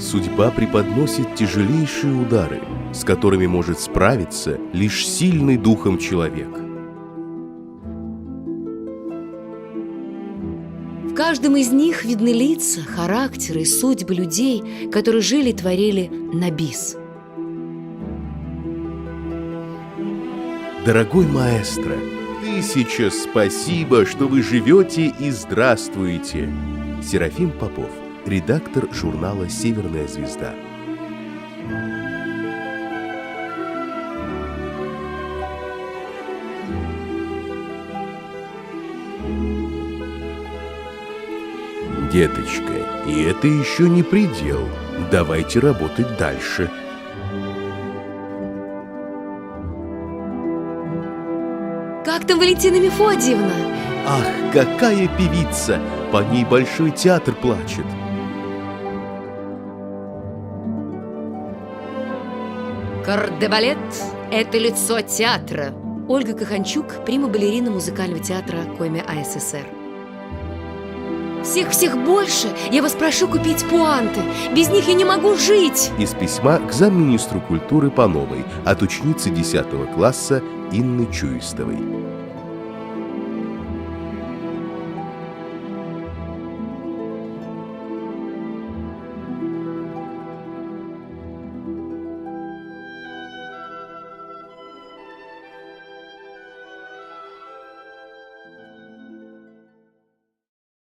Судьба преподносит тяжелейшие удары, с которыми может справиться лишь сильный духом человек. В каждом из них видны лица, характеры и судьбы людей, которые жили и творили на бис. Дорогой маэстро, 1000 спасибо, что вы живете и здравствуете. Серафим Попов, редактор журнала «Северная звезда». Деточка, и это еще не предел. Давайте работать дальше. Как там Валентина Мефодиевна? Ах, какая певица! По ней Большой театр плачет. Кардебалет – это лицо театра. Ольга Каханчук, прима-балерина музыкального театра Коми АССР. Всех больше! Я вас прошу купить пуанты. Без них я не могу жить. Из письма к замминистру культуры Пановой от ученицы 10 класса Инны Чуистовой.